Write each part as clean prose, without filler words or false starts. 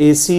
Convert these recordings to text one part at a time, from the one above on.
AC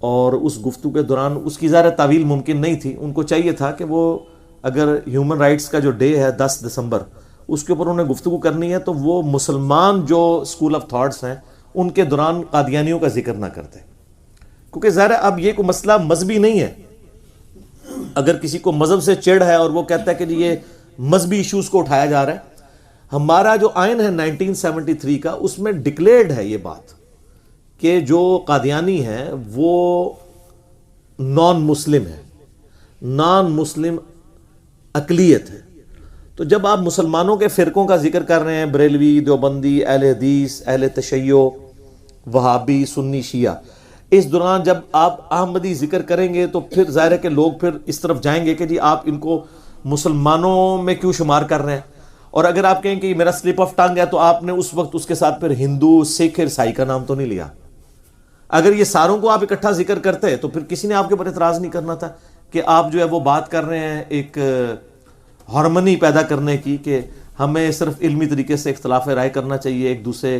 اور اس گفتگو کے دوران اس کی ظاہر تعویل ممکن نہیں تھی. ان کو چاہیے تھا کہ وہ اگر ہیومن رائٹس کا جو ڈے ہے 10 دسمبر اس کے اوپر انہوں نے گفتگو کرنی ہے تو وہ مسلمان جو اسکول آف تھاٹس ہیں ان کے دوران قادیانیوں کا ذکر نہ کرتے, کیونکہ ظاہر ہے اب یہ کوئی مسئلہ مذہبی نہیں ہے. اگر کسی کو مذہب سے چڑ ہے اور وہ کہتا ہے کہ جی یہ مذہبی ایشوز کو اٹھایا جا رہا ہے, ہمارا جو آئین ہے 1973 کا اس میں ڈکلیئرڈ ہے یہ بات کہ جو قادیانی ہیں وہ نان مسلم ہے, نان مسلم اقلیت ہے. تو جب آپ مسلمانوں کے فرقوں کا ذکر کر رہے ہیں, بریلوی, دیوبندی, اہل حدیث, اہل تشیع, وہابی, سنی, شیعہ, اس دوران جب آپ احمدی ذکر کریں گے تو پھر ظاہر ہے کہ لوگ پھر اس طرف جائیں گے کہ جی آپ ان کو مسلمانوں میں کیوں شمار کر رہے ہیں. اور اگر آپ کہیں کہ یہ میرا سلپ آف ٹنگ ہے تو آپ نے اس وقت اس کے ساتھ پھر ہندو, سکھ, عیسائی کا نام تو نہیں لیا. اگر یہ ساروں کو آپ اکٹھا ذکر کرتے تو پھر کسی نے آپ کے اوپر اعتراض نہیں کرنا تھا کہ آپ جو ہے وہ بات کر رہے ہیں ایک ہارمنی پیدا کرنے کی کہ ہمیں صرف علمی طریقے سے اختلاف رائے کرنا چاہیے, ایک دوسرے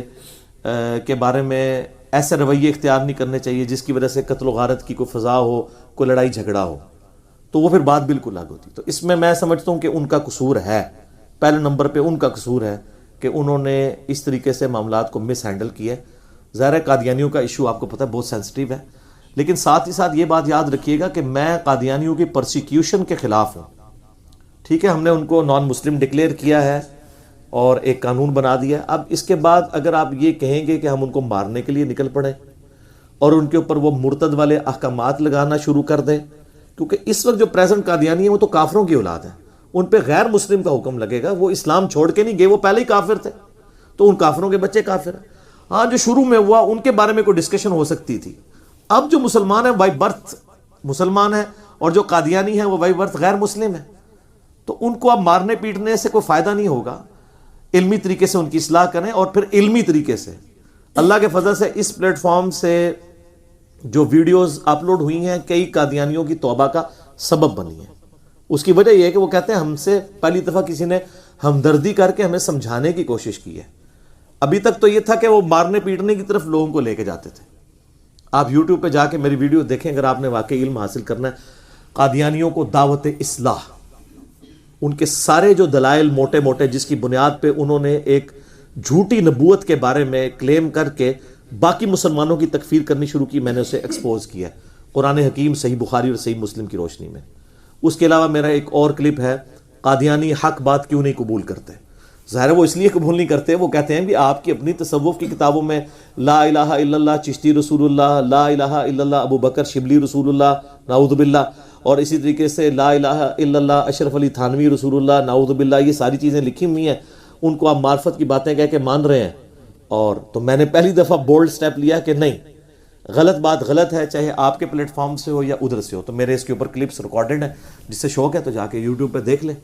کے بارے میں ایسے رویے اختیار نہیں کرنے چاہیے جس کی وجہ سے قتل و غارت کی کوئی فضا ہو, کوئی لڑائی جھگڑا ہو, تو وہ پھر بات بالکل الگ ہوتی. تو اس میں سمجھتا ہوں کہ ان کا قصور ہے, پہلے نمبر پہ ان کا قصور ہے کہ انہوں نے اس طریقے سے معاملات کو مس ہینڈل کیا ہے. ظاہر ہے قادیانیوں کا ایشو آپ کو پتہ ہے بہت سینسٹیو ہے, لیکن ساتھ ہی ساتھ یہ بات یاد رکھیے گا کہ میں قادیانیوں کی پرسیکیوشن کے خلاف ہوں. ٹھیک ہے, ہم نے ان کو نان مسلم ڈکلیئر کیا ہے اور ایک قانون بنا دیا. اب اس کے بعد اگر آپ یہ کہیں گے کہ ہم ان کو مارنے کے لیے نکل پڑیں اور ان کے اوپر وہ مرتد والے احکامات لگانا شروع کر دیں, کیونکہ اس وقت جو پریزنٹ قادیانی ہیں وہ تو کافروں کی اولاد ہیں, ان پہ غیر مسلم کا حکم لگے گا. وہ اسلام چھوڑ کے نہیں گئے, وہ پہلے ہی کافر تھے, تو ان کافروں کے بچے کافر ہیں. ہاں جو شروع میں ہوا ان کے بارے میں کوئی ڈسکشن ہو سکتی تھی. اب جو مسلمان ہیں بائی برتھ مسلمان ہیں اور جو قادیانی ہیں وہ بائی برتھ غیر مسلم ہیں, تو ان کو اب مارنے پیٹنے سے کوئی فائدہ نہیں ہوگا. علمی طریقے سے ان کی اصلاح کریں, اور پھر علمی طریقے سے اللہ کے فضل سے اس پلیٹ فارم سے جو ویڈیوز اپلوڈ ہوئی ہیں کئی قادیانیوں کی توبہ کا سبب بنی ہے. اس کی وجہ یہ ہے کہ وہ کہتے ہیں ہم سے پہلی دفعہ کسی نے ہمدردی کر کے ہمیں سمجھانے کی کوشش کی ہے. ابھی تک تو یہ تھا کہ وہ مارنے پیٹنے کی طرف لوگوں کو لے کے جاتے تھے. آپ یوٹیوب پہ جا کے میری ویڈیو دیکھیں اگر آپ نے واقعی علم حاصل کرنا ہے. قادیانیوں کو دعوت اصلاح, ان کے سارے جو دلائل موٹے موٹے جس کی بنیاد پہ انہوں نے ایک جھوٹی نبوت کے بارے میں کلیم کر کے باقی مسلمانوں کی تکفیر کرنی شروع کی, میں نے اسے ایکسپوز کیا قرآن حکیم, صحیح بخاری اور صحیح مسلم کی روشنی میں. اس کے علاوہ میرا ایک اور کلپ ہے, قادیانی حق بات کیوں نہیں قبول کرتے. ظاہر ہے وہ اس لیے قبول نہیں کرتے, وہ کہتے ہیں بھی آپ کی اپنی تصوف کی کتابوں میں لا الہ الا اللہ چشتی رسول اللہ, لا الہ الا اللہ ابو بکر شبلی رسول اللہ نعوذ باللہ, اور اسی طریقے سے لا الہ الا اللہ اشرف علی تھانوی رسول اللہ نعوذ باللہ, یہ ساری چیزیں لکھی ہوئی ہیں. ان کو آپ معرفت کی باتیں کہہ کے مان رہے ہیں. اور تو میں نے پہلی دفعہ بولڈ سٹیپ لیا کہ نہیں, غلط بات غلط ہے, چاہے آپ کے پلیٹ فارم سے ہو یا ادھر سے ہو. تو میرے اس کے اوپر کلپس ریکارڈڈ ہیں, جس سے شوق ہے تو جا کے یوٹیوب پہ دیکھ لیں.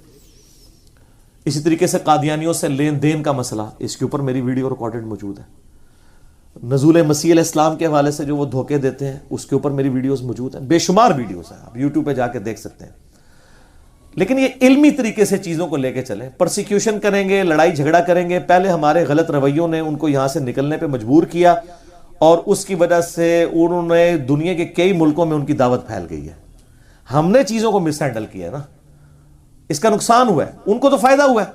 اسی طریقے سے قادیانیوں سے لین دین کا مسئلہ, اس کے اوپر میری ویڈیو ریکارڈڈ موجود ہے. نزول مسیح علیہ السلام کے حوالے سے جو وہ دھوکے دیتے ہیں اس کے اوپر میری ویڈیوز موجود ہیں, بے شمار ویڈیوز ہیں, آپ یوٹیوب پہ جا کے دیکھ سکتے ہیں. لیکن یہ علمی طریقے سے چیزوں کو لے کے چلیں. پرسیکیوشن کریں گے, لڑائی جھگڑا کریں گے. پہلے ہمارے غلط رویوں نے ان کو یہاں سے نکلنے پہ مجبور کیا, اور اس کی وجہ سے انہوں نے دنیا کے کئی ملکوں میں ان کی دعوت پھیل گئی ہے. ہم نے چیزوں کو مس ہینڈل کیا ہے نا, اس کا نقصان ہوا ہے, ان کو تو فائدہ ہوا ہے.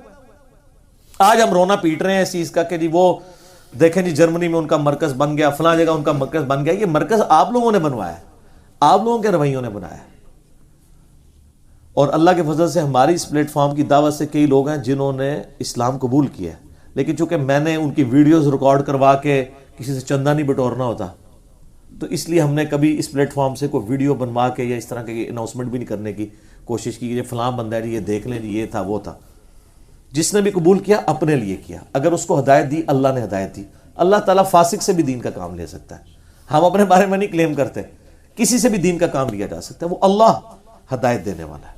آج ہم رونا پیٹ رہے ہیں اس چیز کا کہ جی وہ دیکھیں جی جرمنی میں ان کا مرکز بن گیا, فلاں جگہ ان کا مرکز بن گیا. یہ مرکز آپ لوگوں نے بنوایا ہے, آپ لوگوں کے رویوں نے بنایا ہے. اور اللہ کے فضل سے ہماری اس پلیٹ فارم کی دعوت سے کئی لوگ ہیں جنہوں نے اسلام قبول کیا ہے. لیکن چونکہ میں نے ان کی ویڈیوز ریکارڈ کروا کے کسی سے چندہ نہیں بٹورنا ہوتا, تو اس لیے ہم نے کبھی اس پلیٹ فارم سے کوئی ویڈیو بنوا کے یا اس طرح کے اناؤنسمنٹ بھی نہیں کرنے کی کوشش کی کہ فلاں بندہ ہے جی یہ دیکھ لیں جی یہ تھا وہ تھا. جس نے بھی قبول کیا اپنے لیے کیا. اگر اس کو ہدایت دی, اللہ نے ہدایت دی. اللہ تعالیٰ فاسق سے بھی دین کا کام لے سکتا ہے. ہم اپنے بارے میں نہیں کلیم کرتے, کسی سے بھی دین کا کام لیا جا سکتا ہے, وہ اللہ ہدایت دینے والا ہے.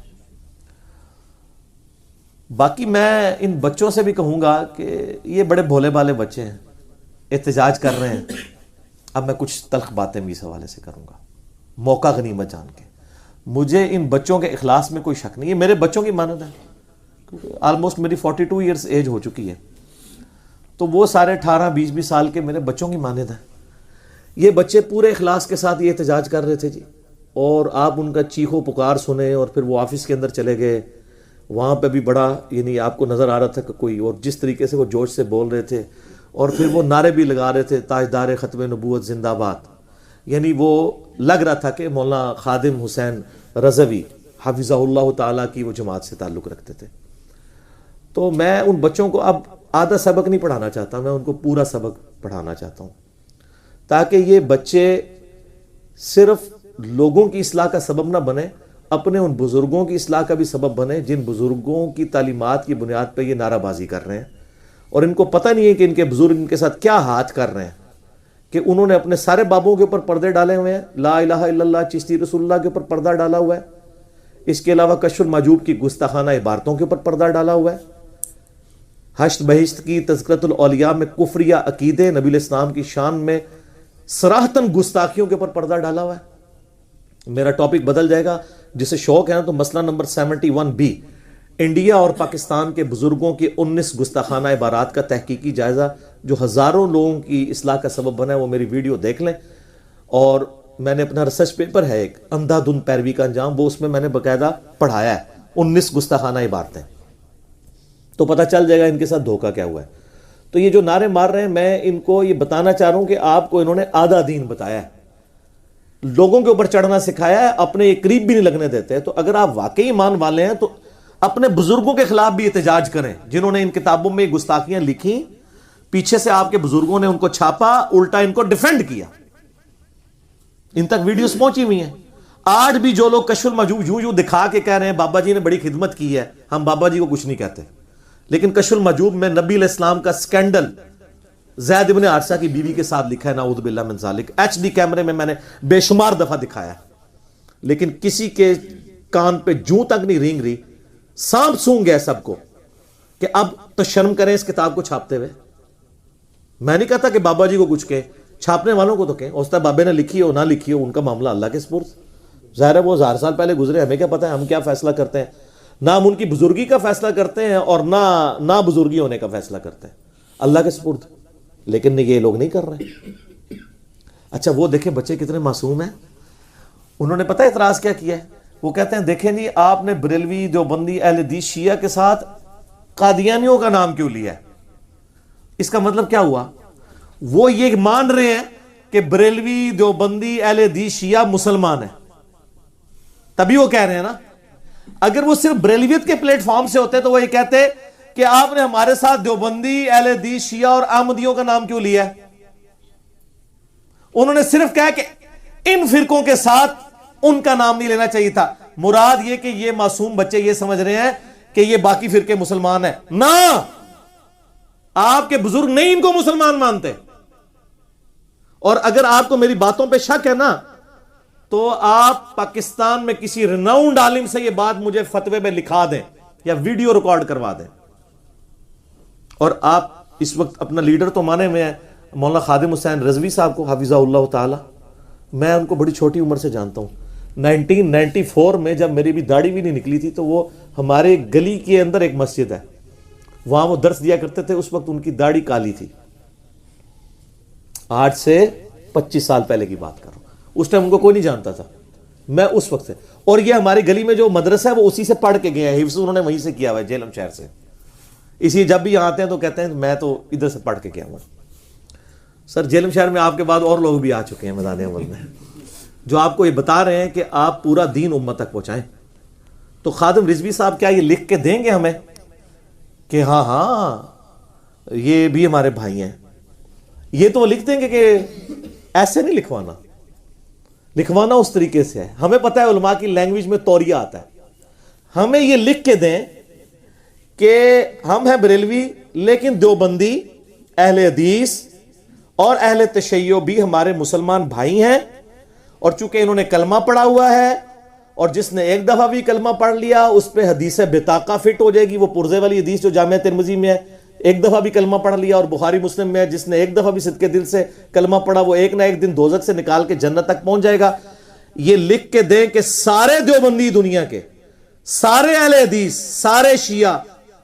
باقی میں ان بچوں سے بھی کہوں گا کہ یہ بڑے بھولے بھالے بچے ہیں, احتجاج کر رہے ہیں. اب میں کچھ تلخ باتیں بھی اس حوالے سے کروں گا, موقع غنیمت جان کے. مجھے ان بچوں کے اخلاص میں کوئی شک نہیں ہے, میرے بچوں کی مانند ہے. آلموسٹ میری 42 ایئرز ایج ہو چکی ہے, تو وہ سارے 18-20 سال کے میرے بچوں کی مانند ہیں. یہ بچے پورے اخلاص کے ساتھ یہ احتجاج کر رہے تھے جی، اور آپ ان کا چیخو پکار سنے اور پھر وہ آفس کے اندر چلے گئے. وہاں پہ بھی بڑا یعنی آپ کو نظر آ رہا تھا کہ کوئی، اور جس طریقے سے وہ جوش سے بول رہے تھے اور پھر وہ نعرے بھی لگا رہے تھے تاجدار ختم نبوت زندہ باد. یعنی وہ لگ رہا تھا کہ مولانا خادم حسین رضوی حفظہ اللہ تعالیٰ کی وہ جماعت سے تعلق رکھتے تھے. تو میں ان بچوں کو اب آدھا سبق نہیں پڑھانا چاہتا، میں ان کو پورا سبق پڑھانا چاہتا ہوں، تاکہ یہ بچے صرف لوگوں کی اصلاح کا سبب نہ بنے، اپنے ان بزرگوں کی اصلاح کا بھی سبب بنے جن بزرگوں کی تعلیمات کی بنیاد پہ یہ نعرہ بازی کر رہے ہیں، اور ان کو پتہ نہیں ہے کہ ان کے بزرگ ان کے ساتھ کیا ہاتھ کر رہے ہیں، کہ انہوں نے اپنے سارے بابوں کے اوپر پردے ڈالے ہوئے ہیں. لا الہ الا اللہ چشتی رسول اللہ کے اوپر پردہ ڈالا ہوا ہے، اس کے علاوہ کشف المحجوب کی گستاخانہ عبارتوں کے اوپر پردہ ڈالا ہوا ہے، حشت بہشت کی تذکرۃ الاولیاء میں کفریہ عقیدے نبی علیہ السلام کی شان میں صراحتاً گستاخیوں کے اوپر پردہ ڈالا ہوا ہے. میرا ٹاپک بدل جائے گا، جسے شوق ہے نا تو مسئلہ نمبر 71B، انڈیا اور پاکستان کے بزرگوں کی 19 گستاخانہ عبارات کا تحقیقی جائزہ جو ہزاروں لوگوں کی اصلاح کا سبب بنا ہے. وہ میری ویڈیو دیکھ لیں، اور میں نے اپنا ریسرچ پیپر ہے ایک اندھا دھن پیروی کا انجام، وہ اس میں نے باقاعدہ پڑھایا ہے 19 گستاخانہ عبارتیں، تو پتہ چل جائے گا ان کے ساتھ دھوکہ کیا ہوا ہے. تو یہ جو نعرے مار رہے ہیں، میں ان کو یہ بتانا چاہ رہا ہوں کہ آپ کو انہوں نے آدھا دین بتایا ہے، لوگوں کے اوپر چڑھنا سکھایا ہے، اپنے یہ قریب بھی نہیں لگنے دیتے. تو اگر آپ واقعی ایمان والے ہیں تو اپنے بزرگوں کے خلاف بھی احتجاج کریں جنہوں نے ان کتابوں میں گستاخیاں لکھی، پیچھے سے آپ کے بزرگوں نے ان کو چھاپا، الٹا ان کو ڈیفینڈ کیا. ان تک ویڈیوز پہنچی ہوئی ہیں. آج بھی جو لوگ کشف المحجوب یوں دکھا کے کہہ رہے ہیں بابا جی نے بڑی خدمت کی ہے، ہم بابا جی کو کچھ نہیں کہتے، لیکن کشف المحجوب میں نبی علیہ السلام کا سکینڈل زید ابن حارثہ کی بیوی کے ساتھ لکھا ہے، نعوذ باللہ من ذالک. HD کیمرے میں نے بے شمار دفعہ دکھایا، لیکن کسی کے کان پہ جوں تک نہیں رینگ رہی. سانپ سونگ گئے سب کو کہ اب تو شرم کریں اس کتاب کو چھاپتے ہوئے. میں نہیں کہتا کہ بابا جی کو کچھ کہیں، چھاپنے والوں کو تو کہیں. ہوستا ہے بابے نے لکھی ہو نہ لکھی ہو، ان کا معاملہ اللہ کے سپرد. ظاہر ہے وہ 1000 سال پہلے گزرے، ہمیں کیا پتہ ہے ہم کیا فیصلہ کرتے ہیں. نہ ہم ان کی بزرگی کا فیصلہ کرتے ہیں اور نہ بزرگی ہونے کا فیصلہ کرتے ہیں، اللہ کے سپرد. لیکن یہ لوگ نہیں کر رہے. اچھا وہ دیکھیں بچے کتنے معصوم ہیں. انہوں نے پتہ اعتراض کیا کیا ہے؟ وہ کہتے ہیں دیکھیں جی آپ نے بریلوی دیوبندی اہل حدیث شیعہ کے ساتھ قادیانیوں کا نام کیوں لیا ہے؟ اس کا مطلب کیا ہوا؟ وہ یہ مان رہے ہیں کہ بریلوی دیوبندی اہل حدیث شیعہ مسلمان ہیں، تبھی وہ کہہ رہے ہیں نا. اگر وہ صرف بریلویت کے پلیٹ فارم سے ہوتے تو وہ یہ کہتے کہ آپ نے ہمارے ساتھ دیوبندی اہل حدیث شیعہ اور احمدیوں کا نام کیوں لیا ہے. انہوں نے صرف کہا کہ ان فرقوں کے ساتھ ان کا نام نہیں لینا چاہیے تھا. مراد یہ کہ یہ معصوم بچے یہ سمجھ رہے ہیں کہ یہ باقی فرقے مسلمان ہیں. نہ، آپ کے بزرگ نہیں ان کو مسلمان مانتے. اور اگر آپ کو میری باتوں پہ شک ہے نا تو آپ پاکستان میں کسی رناؤنڈ عالم سے یہ بات مجھے فتوے میں لکھا دیں یا ویڈیو ریکارڈ کروا دیں. اور آپ اس وقت اپنا لیڈر تو مانے ہوئے ہیں مولانا خادم حسین رضوی صاحب کو حفظہ اللہ تعالی. میں ان کو بڑی چھوٹی عمر سے جانتا ہوں. 1994 میں جب میری بھی داڑھی بھی نہیں نکلی تھی تو وہ ہمارے گلی کے اندر ایک مسجد ہے، وہاں وہ درس دیا کرتے تھے. اس وقت ان کی داڑھی کالی تھی. آج سے 25 سال پہلے کی بات کر رہا ہوں. اس ٹائم ان کو کوئی نہیں جانتا تھا. میں اس وقت سے، اور یہ ہماری گلی میں جو مدرسہ ہے وہ اسی سے پڑھ کے گئے ہیں، حفظ انہوں نے وہیں سے کیا ہوا ہے، جیلم شہر سے. اسی جب بھی یہاں آتے ہیں تو کہتے ہیں میں تو ادھر سے پڑھ کے گیا ہوں. سر جیلم شہر میں آپ کے بعد اور لوگ بھی آ چکے ہیں میدان عمل میں، جو آپ کو یہ بتا رہے ہیں کہ آپ پورا دین امت تک پہنچائیں. تو خادم رضوی صاحب کیا یہ لکھ کے دیں گے ہمیں کہ ہاں یہ بھی ہمارے بھائی ہیں؟ یہ تو وہ لکھ دیں گے کہ ایسے نہیں لکھوانا. لکھوانا اس طریقے سے ہے. ہمیں پتہ ہے علماء کی لینگویج میں توریہ آتا ہے. ہمیں یہ لکھ کے دیں کہ ہم ہیں بریلوی لیکن دیوبندی اہل حدیث اور اہل تشیع بھی ہمارے مسلمان بھائی ہیں، اور چونکہ انہوں نے کلمہ پڑھا ہوا ہے، اور جس نے ایک دفعہ بھی کلمہ پڑھ لیا اس پہ حدیث بطاقہ فٹ ہو جائے گی. وہ پرزے والی حدیث جو جامعہ ترمذی میں ہے، ایک دفعہ بھی کلمہ پڑھ لیا، اور بخاری مسلم میں ہے جس نے ایک دفعہ بھی صدقے دل سے کلمہ پڑھا وہ ایک نہ ایک دن دوزخ سے نکال کے جنت تک پہنچ جائے گا. یہ لکھ کے دیں کہ سارے دیوبندی دنیا کے، سارے اہل حدیث، سارے شیعہ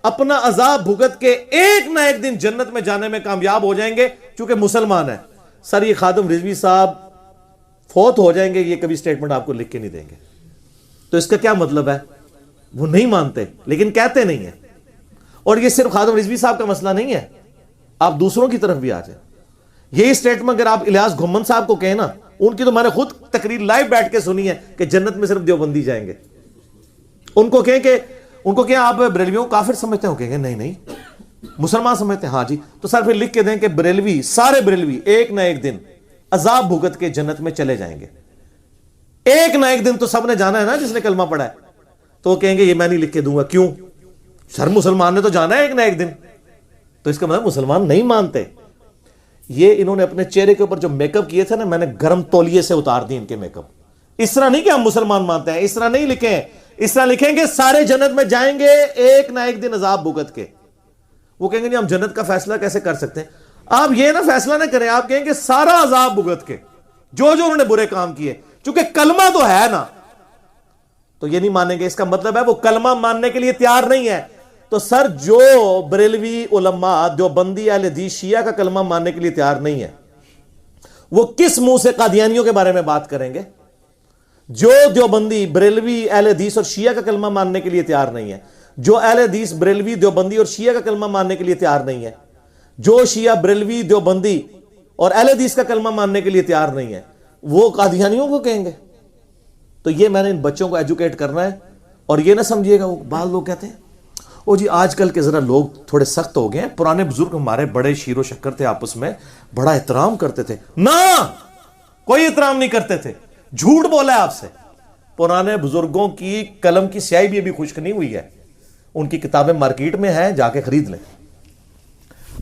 اپنا عذاب بھگت کے ایک نہ ایک دن جنت میں جانے میں کامیاب ہو جائیں گے چونکہ مسلمان ہیں. سر یہ خادم رضوی صاحب فوت ہو جائیں گے, یہ کبھی سٹیٹمنٹ آپ کو لکھ کے نہیں دیں گے. تو اس کا کیا مطلب ہے؟ وہ نہیں مانتے لیکن کہتے نہیں ہیں. اور یہ صرف خادم رضوی صاحب کا مسئلہ نہیں ہے, آپ دوسروں کی طرف بھی آ جائیں. یہی سٹیٹمنٹ اگر آپ الیاس گھمن صاحب کو کہیں نا, ان کی تو میں نے خود تقریر لائیو بیٹھ کے سنی ہے کہ جنت میں صرف دیوبندی جائیں گے. ان کو کہیں آپ بریلویوں کو کافر سمجھتے ہو, کہیں گے نہیں مسلمان سمجھتے ہیں. ہاں جی, تو سر پھر لکھ کے دیں کہ بریلوی, سارے بریلوی ایک نہ ایک دن عذاب بھگت کے جنت میں چلے جائیں گے. ایک نہ ایک دن تو سب نے جانا ہے نا جس نے کلمہ پڑھا ہے. تو وہ کہیں گے یہ میں نہیں لکھ کے دوں گا. کیوں؟ سر مسلمان نے تو جانا ہے ایک نہ ایک دن. تو اس کا مطلب مسلمان نہیں مانتے. یہ انہوں نے اپنے چہرے کے اوپر جو میک اپ کیے تھے نا, میں نے گرم تولیے سے اتار دی ان کے میک اپ. اس طرح نہیں کہ ہم مسلمان مانتے ہیں, اس طرح نہیں لکھیں. اس طرح لکھیں گے سارے جنت میں جائیں گے ایک نہ ایک دن عذاب بھگت کے. وہ کہیں گے نہیں ہم جنت کا فیصلہ کیسے کر سکتے ہیں. آپ یہ نہ فیصلہ نہ کریں, آپ کہیں گے سارا عذاب بھگت کے جو انہوں نے برے کام کیے. چونکہ کلمہ تو ہے نا, تو یہ نہیں مانیں گے. اس کا مطلب ہے وہ کلمہ ماننے کے لیے تیار نہیں ہے. تو سر جو بریلوی علماء دیوبندی اہل حدیث شیعہ کا کلمہ ماننے کے لیے تیار نہیں ہے, وہ کس منہ سے قادیانیوں کے بارے میں بات کریں گے؟ جو دیوبندی بریلوی اہل حدیث اور شیعہ کا کلمہ ماننے کے لیے تیار نہیں ہے, جو اہل حدیث بریلوی دیوبندی اور شیعہ کا کلمہ ماننے کے لیے تیار نہیں ہے, جو شیعہ بریلوی دیوبندی اور اہل حدیث کا کلمہ ماننے کے لیے تیار نہیں ہے, وہ قادیانیوں کو کہیں گے. تو یہ میں نے ان بچوں کو ایجوکیٹ کرنا ہے. اور یہ نہ سمجھیے گا, وہ بعض لوگ کہتے ہیں او جی آج کل کے ذرا لوگ تھوڑے سخت ہو گئے ہیں, پرانے بزرگ ہمارے بڑے شیر و شکر تھے, آپس میں بڑا احترام کرتے تھے. نہ, کوئی احترام نہیں کرتے تھے. جھوٹ بولا ہے آپ سے. پرانے بزرگوں کی قلم کی سیاہی بھی ابھی خشک نہیں ہوئی ہے. ان کی کتابیں مارکیٹ میں ہیں, جا کے خرید لیں.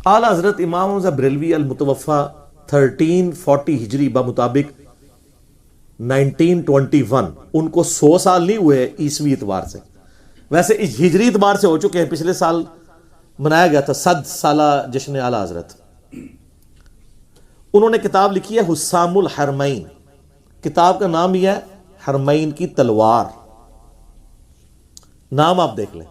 اعلیٰ حضرت امام حمزہ بریلوی المتوفی 1340 ہجری بمطابق 1921, ان کو 100 سال نہیں ہوئے عیسوی اعتبار سے. ویسے ہجری اعتبار سے ہو چکے ہیں, پچھلے سال منایا گیا تھا 100 سالہ جشن اعلیٰ حضرت. انہوں نے کتاب لکھی ہے حسام الحرمین. کتاب کا نام یہ ہے حرمین کی تلوار. نام آپ دیکھ لیں.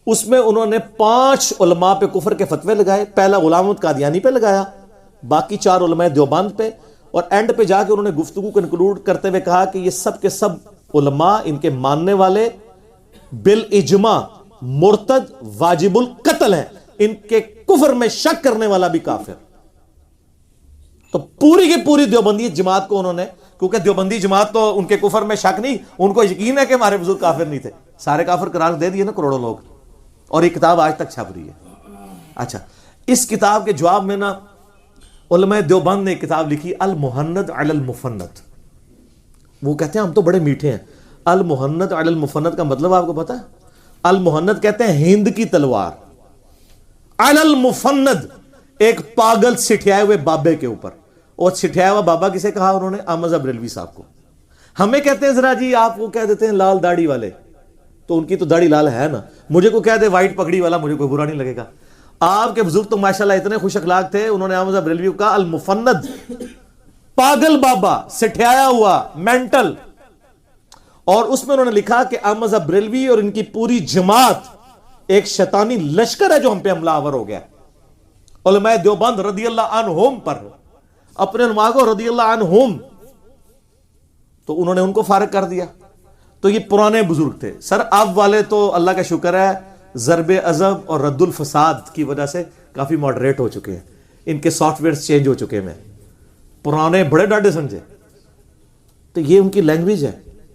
اس میں انہوں نے 5 علماء پہ کفر کے فتوے لگائے. پہلا غلام احمد قادیانی پہ لگایا, باقی 4 علماء دیوبند پہ, اور اینڈ پہ جا کے انہوں نے گفتگو کنکلوڈ کرتے ہوئے کہا کہ یہ سب کے سب علماء, ان کے ماننے والے بالاجماع مرتد واجب القتل ہیں. ان کے کفر میں شک کرنے والا بھی کافر. تو پوری کی پوری دیوبندی جماعت کو انہوں نے, کیونکہ دیوبندی جماعت تو ان کے کفر میں شک نہیں, ان کو یقین ہے کہ ہمارے بزرگ کافر نہیں تھے, سارے کافر قرار دے دیے نا کروڑوں لوگ. اور یہ کتاب آج تک چھپ رہی ہے. اچھا, اس کتاب کے جواب میں نا علماء دیوبند نے کتاب لکھی المحند علی المفند. وہ کہتے ہیں ہم تو بڑے میٹھے ہیں. المحند علی المفند کا مطلب آپ کو پتا ہے؟ المحند کہتے ہیں ہند کی تلوار, علی المفند ایک پاگل سٹھیائے ہوئے بابے کے اوپر. اور سٹھیایا ہوا بابا کسے کہا انہوں نے؟ احمد رضا بریلوی صاحب کو. ہمیں کہتے ہیں ذرا جی آپ وہ کہہ دیتے ہیں لال داڑھی والے, تو ان کی تو داڑھی لال ہے نا. مجھے کو کہہ دے وائٹ پگڑی والا, مجھے کوئی برا نہیں لگے گا. آپ کے بزرگ تو ماشاءاللہ اتنے خوش اخلاق تھے, انہوں نے احمد رضا بریلوی کو کہا المفند, پاگل بابا, سٹھیایا ہوا, مینٹل. اور اس میں انہوں نے لکھا کہ احمد رضا بریلوی اور ان کی پوری جماعت ایک شیطانی لشکر ہے جو ہم پہ حملہ آور ہو گیا. علماء دیوبند رضی اللہ عنہم پر, اپنے علماء کو رضی اللہ عنہم, تو انہوں نے ان کو فارغ کر دیا. تو یہ پرانے بزرگ تھے. سر اب والے تو اللہ کا شکر ہے ضرب عضب اور رد الفساد کی وجہ سے کافی ماڈریٹ ہو چکے ہیں, ان کے سافٹ ویئر چینج ہو چکے ہیں. پرانے بڑے ڈاڈے سمجھے. تو یہ ان کی لینگویج ہے,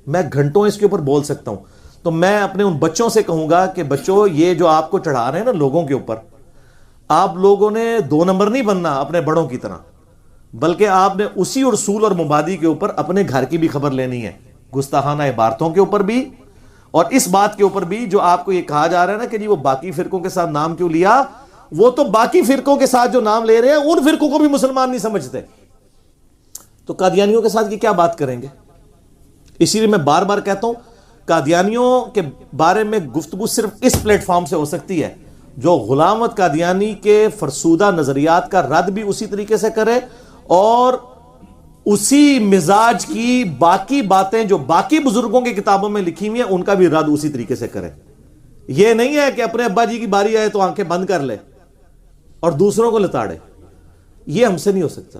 میں گھنٹوں اس کے اوپر بول سکتا ہوں. تو میں اپنے ان بچوں سے کہوں گا کہ بچوں, یہ جو آپ کو چڑھا رہے ہیں نا لوگوں کے اوپر, آپ لوگوں نے 2 نمبر نہیں بننا اپنے بڑوں کی طرح, بلکہ آپ نے اسی اصول اور مبادی کے اوپر اپنے گھر کی بھی خبر لینی ہے, گستاخانہ عبارتوں کے اوپر بھی, اور اس بات کے اوپر بھی جو آپ کو یہ کہا جا رہا ہے نا کہ جی وہ باقی فرقوں کے ساتھ نام کیوں لیا. وہ تو باقی فرقوں کے ساتھ جو نام لے رہے ہیں ان فرقوں کو بھی مسلمان نہیں سمجھتے. تو قادیانیوں کے ساتھ یہ کیا بات کریں گے؟ اسی لیے میں بار بار کہتا ہوں قادیانیوں کے بارے میں گفتگو صرف اس پلیٹ فارم سے ہو سکتی ہے جو غلام احمد قادیانی کے فرسودہ نظریات کا رد بھی اسی طریقے سے کرے, اور اسی مزاج کی باقی باتیں جو باقی بزرگوں کی کتابوں میں لکھی ہوئی ہیں ان کا بھی رد اسی طریقے سے کرے. یہ نہیں ہے کہ اپنے ابا جی کی باری آئے تو آنکھیں بند کر لے اور دوسروں کو لتاڑے. یہ ہم سے نہیں ہو سکتا,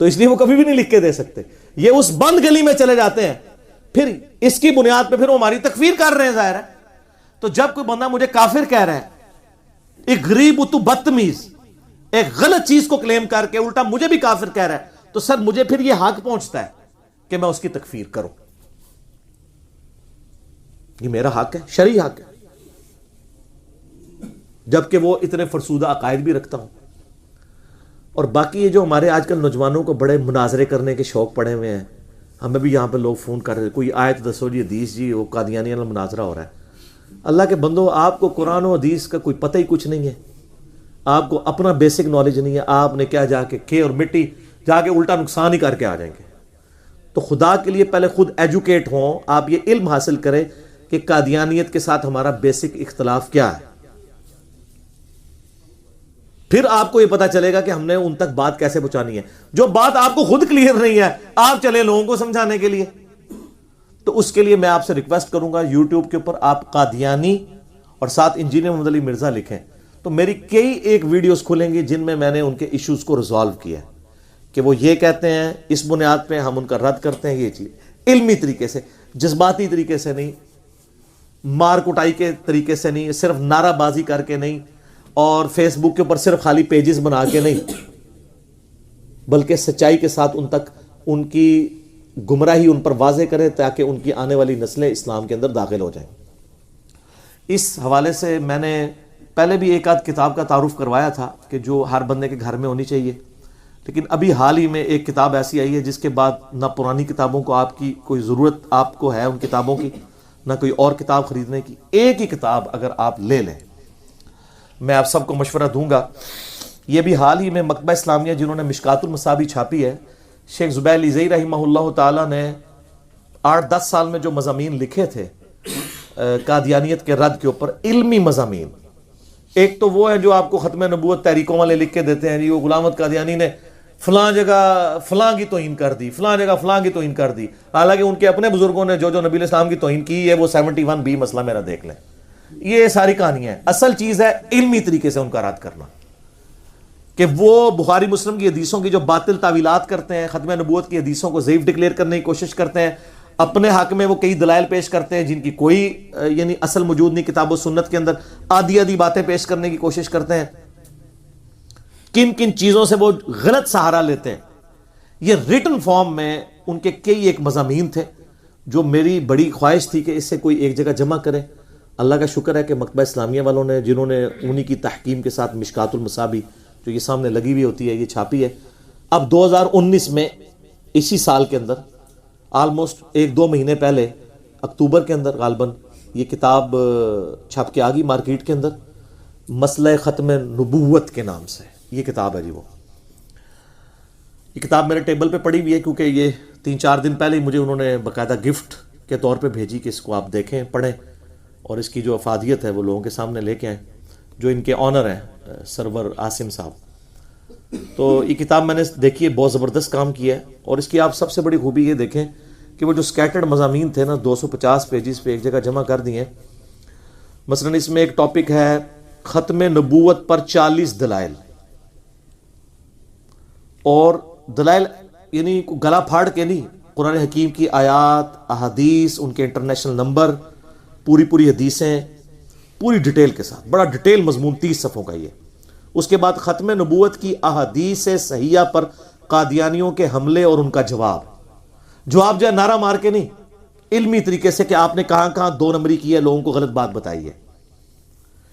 تو اس لیے وہ کبھی بھی نہیں لکھ کے دے سکتے. یہ اس بند گلی میں چلے جاتے ہیں, پھر اس کی بنیاد پہ پھر وہ ہماری تکفیر کر رہے ہیں. ظاہر ہے تو جب کوئی بندہ مجھے کافر کہہ رہا ہے, ایک غریب تو بدتمیز ایک غلط چیز کو کلیم کر کے الٹا مجھے بھی کافر کہہ رہا ہے, تو سر مجھے پھر یہ حق پہنچتا ہے کہ میں اس کی تکفیر کروں. یہ میرا حق ہے, شرعی حق ہے, جبکہ وہ اتنے فرسودہ عقائد بھی رکھتا ہوں. اور باقی یہ جو ہمارے آج کل نوجوانوں کو بڑے مناظرے کرنے کے شوق پڑے ہوئے ہیں, ہمیں بھی یہاں پہ لوگ فون کر رہے ہیں, کوئی آیت دسو جی, حدیث جی, وہ قادیانی والا مناظرہ ہو رہا ہے. اللہ کے بندو, آپ کو قرآن و حدیث کا کوئی پتہ ہی کچھ نہیں ہے, آپ کو اپنا بیسک نالج نہیں ہے, آپ نے کیا جا کے کھے اور مٹی جا کے الٹا نقصان ہی کر کے آ جائیں گے. تو خدا کے لیے پہلے خود ایجوکیٹ ہوں, آپ یہ علم حاصل کریں کہ قادیانیت کے ساتھ ہمارا بیسک اختلاف کیا ہے, پھر آپ کو یہ پتا چلے گا کہ ہم نے ان تک بات کیسے پہنچانی ہے. جو بات آپ کو خود کلیئر نہیں ہے, آپ چلے لوگوں کو سمجھانے کے لیے. تو اس کے لیے میں آپ سے ریکویسٹ کروں گا, یوٹیوب کے اوپر آپ قادیانی اور ساتھ انجینئر محمد علی مرزا لکھیں, تو میری کئی ایک ویڈیوز کھلیں گی جن میں نے ان کے ایشوز کو ریزالو کیا ہے, کہ وہ یہ کہتے ہیں, اس بنیاد پہ ہم ان کا رد کرتے ہیں. یہ چیز علمی طریقے سے, جذباتی طریقے سے نہیں, مار کٹائی کے طریقے سے نہیں, صرف نعرہ بازی کر کے نہیں, اور فیس بک کے اوپر صرف خالی پیجز بنا کے نہیں, بلکہ سچائی کے ساتھ ان تک ان کی گمراہی ان پر واضح کرے تاکہ ان کی آنے والی نسلیں اسلام کے اندر داخل ہو جائیں. اس حوالے سے میں نے پہلے بھی ایک آدھ کتاب کا تعارف کروایا تھا کہ جو ہر بندے کے گھر میں ہونی چاہیے, لیکن ابھی حال ہی میں ایک کتاب ایسی آئی ہے جس کے بعد نہ پرانی کتابوں کو آپ کی کوئی ضرورت آپ کو ہے ان کتابوں کی, نہ کوئی اور کتاب خریدنے کی. ایک ہی کتاب اگر آپ لے لیں, میں آپ سب کو مشورہ دوں گا, یہ بھی حال ہی میں مکتبہ اسلامیہ جنہوں نے مشکات المصابی چھاپی ہے, شیخ زبیر علیزئی رحمہ اللہ تعالیٰ نے 8-10 سال میں جو مضامین لکھے تھے قادیانیت کے رد کے اوپر, علمی مضامین. ایک تو وہ ہے جو آپ کو ختم نبوت تحریکوں والے لکھ کے دیتے ہیں, وہ غلام احمد قادیانی نے فلاں جگہ فلاں کی توہین کر دی, فلاں جگہ فلاں کی توہین کر دی, حالانکہ ان کے اپنے بزرگوں نے جو نبی علیہ السلام کی توہین کی ہے وہ 71B مسئلہ میرا دیکھ لیں. یہ ساری کہانی ہے. اصل چیز ہے علمی طریقے سے ان کا رد کرنا, کہ وہ بخاری مسلم کی حدیثوں کی جو باطل تعویلات کرتے ہیں, ختم نبوت کی حدیثوں کو ضعیف ڈکلیئر کرنے کی کوشش کرتے ہیں, اپنے حق میں وہ کئی دلائل پیش کرتے ہیں جن کی کوئی یعنی اصل موجود نہیں, کتاب و سنت کے اندر آدھی آدھی باتیں پیش کرنے کی کوشش کرتے ہیں. کن کن چیزوں سے وہ غلط سہارا لیتے ہیں. یہ ریٹن فارم میں ان کے کئی ایک مضامین تھے جو میری بڑی خواہش تھی کہ اس سے کوئی ایک جگہ جمع کرے. اللہ کا شکر ہے کہ مکتبہ اسلامیہ والوں نے, جنہوں نے انہی کی تحکیم کے ساتھ مشکات المصابی جو یہ سامنے لگی ہوئی ہوتی ہے یہ چھاپی ہے. اب 2019 میں اسی سال کے اندر آلموسٹ 1-2 مہینے پہلے اکتوبر کے اندر غالباً یہ کتاب چھپ کے آ گئی مارکیٹ کے اندر, مسئلہ ختم نبوت کے نام سے یہ کتاب ہے جی. وہ یہ کتاب میرے ٹیبل پہ پڑی ہوئی ہے کیونکہ یہ 3-4 دن پہلے مجھے انہوں نے باقاعدہ گفٹ کے طور پہ بھیجی کہ اس کو آپ دیکھیں, پڑھیں, اور اس کی جو افادیت ہے وہ لوگوں کے سامنے لے کے آئیں. جو ان کے آنر ہیں سرور عاصم صاحب, تو یہ کتاب میں نے دیکھی ہے, بہت زبردست کام کیا ہے. اور اس کی آپ سب سے بڑی خوبی یہ دیکھیں کہ وہ جو سکیٹرڈ مضامین تھے نا 250 پیجز پہ ایک جگہ جمع کر دیے. مثلا اس میں ایک ٹاپک ہے ختم نبوت پر 40 دلائل, اور دلائل یعنی گلا پھاڑ کے نہیں, قرآن حکیم کی آیات, احادیث, ان کے انٹرنیشنل نمبر, پوری حدیثیں, پوری ڈیٹیل کے ساتھ, بڑا ڈیٹیل مضمون 30 صفحوں کا یہ. اس کے بعد ختم نبوت کی احادیث صحیحہ پر قادیانیوں کے حملے اور ان کا جواب جو ہے نعرہ مار کے نہیں, علمی طریقے سے کہ آپ نے کہاں کہاں 2 نمبری کی ہے, لوگوں کو غلط بات بتائی ہے.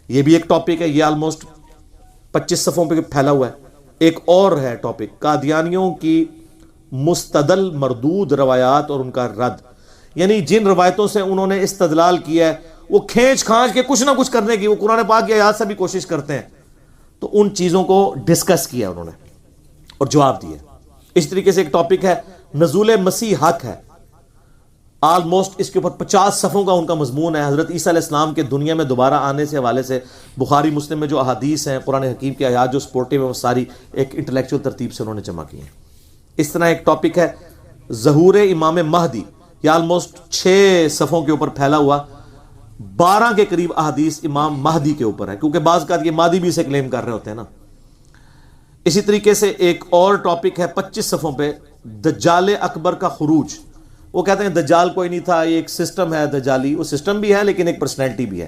یہ بھی ایک ٹاپک ہے, یہ آلموسٹ 25 صفحوں پہ پھیلا ہوا ہے. ایک اور ہے ٹاپک قادیانیوں کی مستدل مردود روایات اور ان کا رد, یعنی جن روایتوں سے انہوں نے استدلال کیا ہے وہ کھینچ کھانچ کے کچھ نہ کچھ کرنے کی, وہ قرآن پاک کی آیات سے بھی کوشش کرتے ہیں, تو ان چیزوں کو ڈسکس کیا انہوں نے اور جواب دیا. اس طریقے سے ایک ٹاپک ہے نزول مسیح حق ہے, آلموسٹ اس کے اوپر 50 صفحوں کا ان کا مضمون ہے. حضرت عیسیٰ علیہ السلام کے دنیا میں دوبارہ آنے سے حوالے سے بخاری مسلم میں جو احادیث ہیں, قرآن حکیم کی آیات جو سپورٹیو ہیں, وہ ساری ایک انٹلیکچوئل ترتیب سے انہوں نے جمع کی ہیں. اس طرح ایک ٹاپک ہے ظہور امام مہدی, یہ آلموسٹ 6 صفحوں کے اوپر پھیلا ہوا, 12 کے قریب احادیث امام مہدی کے اوپر ہے, کیونکہ بعض کا یہ مہدی بھی اسے کلیم کر رہے ہوتے ہیں نا. اسی طریقے سے ایک اور ٹاپک ہے 25 صفحوں پہ، دجال اکبر کا خروج. وہ کہتے ہیں دجال کوئی نہیں تھا، یہ ایک سسٹم ہے دجالی. وہ سسٹم بھی ہے لیکن ایک پرسنالٹی بھی ہے.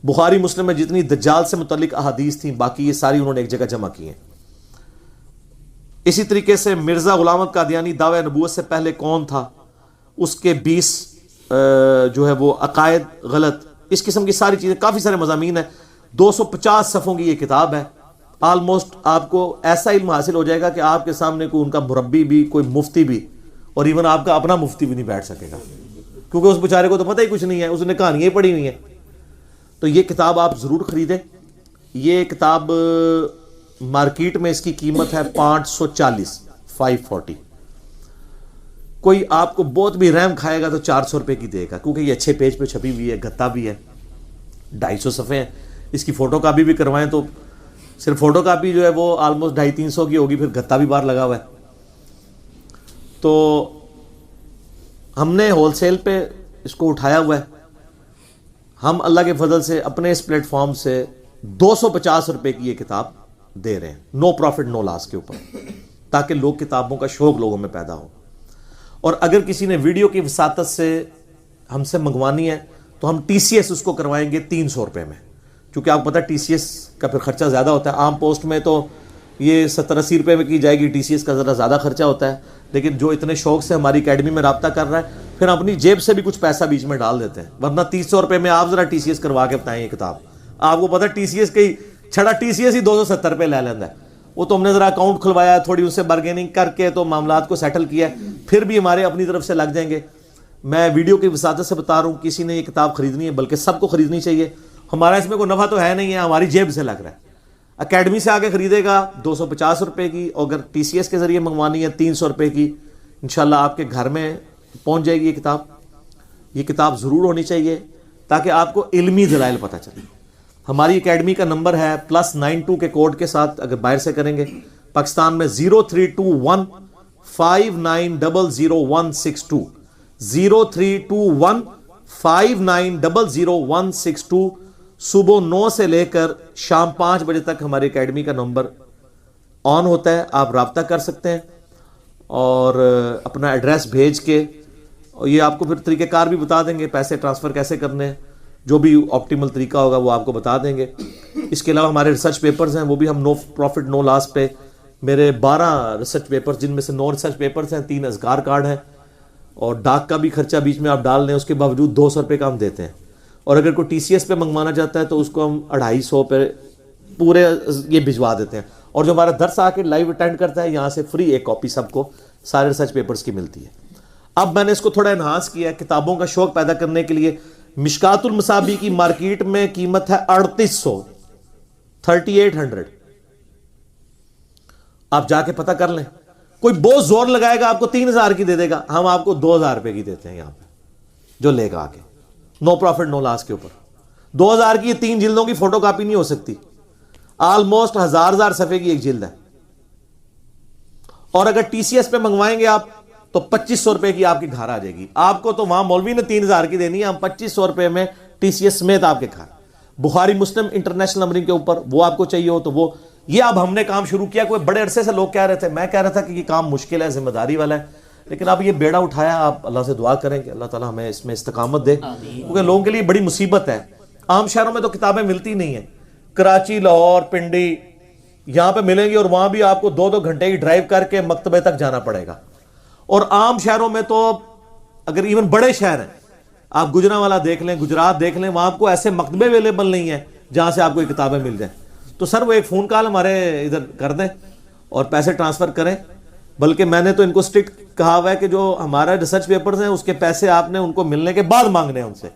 بخاری مسلم میں جتنی دجال سے متعلق احادیث تھیں باقی یہ ساری انہوں نے ایک جگہ جمع کی ہیں. اسی طریقے سے مرزا غلام احمد قادیانی دعوی نبوت سے پہلے کون تھا، اس کے 20 جو ہے وہ عقائد غلط، اس قسم کی ساری چیزیں، کافی سارے مضامین ہیں. 250 صفحوں کی یہ کتاب ہے. آلموسٹ آپ کو ایسا علم حاصل ہو جائے گا کہ آپ کے سامنے کوئی ان کا مربی بھی، کوئی مفتی بھی، اور ایون آپ کا اپنا مفتی بھی نہیں بیٹھ سکے گا، کیونکہ اس بیچارے کو تو پتہ ہی کچھ نہیں ہے، اس نے کہانیاں ہی پڑھی ہوئی ہیں. تو یہ کتاب آپ ضرور خریدیں. یہ کتاب مارکیٹ میں اس کی قیمت ہے 540. کوئی آپ کو بہت بھی رحم کھائے گا تو 400 روپے کی دے گا، کیونکہ یہ اچھے پیج پہ چھپی ہوئی ہے، گتا بھی ہے. 250 صفحے ہیں. اس کی فوٹو کاپی بھی کروائیں تو صرف فوٹو کاپی جو ہے وہ آلموسٹ 250-300 کی ہوگی، پھر گتا بھی باہر لگا ہوا ہے. تو ہم نے ہول سیل پہ اس کو اٹھایا ہوا ہے. ہم اللہ کے فضل سے اپنے اس پلیٹ فارم سے 250 روپے کی یہ کتاب دے رہے ہیں، نو پروفٹ نو لاس کے اوپر، تاکہ لوگ کتابوں کا شوق لوگوں میں پیدا ہو. اور اگر کسی نے ویڈیو کی وساطت سے ہم سے منگوانی ہے تو ہم TCS اس کو کروائیں گے 300 روپے میں، کیونکہ آپ پتہ TCS کا پھر خرچہ زیادہ ہوتا ہے. عام پوسٹ میں تو یہ 70-80 روپے میں کی جائے گی، TCS کا ذرا زیادہ خرچہ ہوتا ہے. لیکن جو اتنے شوق سے ہماری اکیڈمی میں رابطہ کر رہا ہے پھر اپنی جیب سے بھی کچھ پیسہ بیچ میں ڈال دیتے ہیں، ورنہ 300 روپے میں آپ ذرا TCS کروا کے بتائیں. یہ کتاب آپ کو پتہ TCS کی چھڑا TCS ہی 270 روپے لے لینا ہے. وہ تو ہم نے ذرا اکاؤنٹ کھلوایا، تھوڑی ان سے بارگیننگ کر کے تو معاملات کو سیٹل کیا ہے، پھر بھی ہمارے اپنی طرف سے لگ جائیں گے. میں ویڈیو کی وساطت سے بتا رہا ہوں، کسی نے یہ کتاب خریدنی ہے بلکہ سب کو خریدنی چاہیے. ہمارا اس میں کوئی نفع تو ہے نہیں ہے، ہماری جیب سے لگ رہا ہے. اکیڈمی سے آگے خریدے گا 250 روپے کی، اور اگر TCS کے ذریعے منگوانی ہے 300 روپے کی. انشاءاللہ آپ کے گھر میں پہنچ جائے گی یہ کتاب. یہ کتاب ضرور ہونی چاہیے تاکہ آپ کو علمی دلائل پتہ چلے. ہماری اکیڈمی کا نمبر ہے +92 کے کوڈ کے ساتھ، اگر باہر سے کریں گے پاکستان میں 032159000162 032159000162. صبح 9 سے لے کر شام 5 بجے تک ہماری اکیڈمی کا نمبر آن ہوتا ہے. آپ رابطہ کر سکتے ہیں اور اپنا ایڈریس بھیج کے، اور یہ آپ کو پھر طریقہ کار بھی بتا دیں گے، پیسے ٹرانسفر کیسے کرنے ہیں، جو بھی آپٹیمل طریقہ ہوگا وہ آپ کو بتا دیں گے. اس کے علاوہ ہمارے ریسرچ پیپرز ہیں، وہ بھی ہم نو پروفٹ نو لاس پہ، میرے 12 ریسرچ پیپرز جن میں سے 9 ریسرچ پیپرز ہیں، 3 اذکار کارڈ ہیں، اور ڈاک کا بھی خرچہ بیچ میں آپ ڈال دیں، اس کے باوجود 200 روپے کا ہم دیتے ہیں. اور اگر کوئی TCS پہ منگوانا چاہتا ہے تو اس کو ہم 250 پہ پورے یہ بھجوا دیتے ہیں. اور جو ہمارا درس آ کے لائیو اٹینڈ کرتا ہے یہاں سے فری ایک کاپی سب کو سارے ریسرچ پیپرز کی ملتی ہے. اب میں نے اس کو تھوڑا انہانس کیا ہے کتابوں کا شوق پیدا کرنے کے لیے. مشکات المصابیح کی مارکیٹ میں قیمت ہے 3800. آپ جا کے پتہ کر لیں. کوئی بہت زور لگائے گا آپ کو 3000 کی دے دے گا، ہم آپ کو 2000 روپے کی دیتے ہیں یہاں پہ، جو لے گا آ کے نو پروفٹ نو لاس کے اوپر. 2000 کی 3 جلدوں کی فوٹو کاپی نہیں ہو سکتی، آلموسٹ 1000 صفحے کی ایک جلد ہے. اور اگر TCS پہ منگوائیں گے آپ تو 2500 روپے کی آپ کے گھر آ جائے گی. آپ کو تو وہاں مولوی نے 3000 کی دینی ہے، ہم 2500 روپے میں TCS سمیت آپ کے گھر. بخاری مسلم انٹرنیشنل نمبرنگ کے اوپر وہ آپ کو چاہیے ہو تو وہ. یہ اب ہم نے کام شروع کیا. کوئی بڑے عرصے سے لوگ کہہ رہے تھے، میں کہہ رہا تھا کہ یہ کام مشکل ہے، ذمہ داری والا ہے، لیکن اب یہ بیڑا اٹھایا. آپ اللہ سے دعا کریں کہ اللہ تعالیٰ ہمیں اس میں استقامت دے، کیونکہ لوگوں کے لیے بڑی مصیبت ہے. عام شہروں میں تو کتابیں ملتی نہیں ہیں. کراچی، لاہور، پنڈی یہاں پہ ملیں گی، اور وہاں بھی آپ کو 2 گھنٹے کی ڈرائیو کر کے مکتبے تک جانا پڑے گا. اور عام شہروں میں تو اگر ایون بڑے شہر ہیں، آپ گجرانوالہ دیکھ لیں، گجرات دیکھ لیں، وہاں آپ کو ایسے مکتبے اویلیبل نہیں ہیں جہاں سے آپ کو یہ کتابیں مل جائیں. تو سر وہ ایک فون کال ہمارے ادھر کر دیں اور پیسے ٹرانسفر کریں. بلکہ میں نے تو ان کو اسٹرکٹ کہا ہوا ہے کہ جو ہمارا ریسرچ پیپرز ہیں اس کے پیسے آپ نے ان کو ملنے کے بعد مانگنے ہیں ان سے.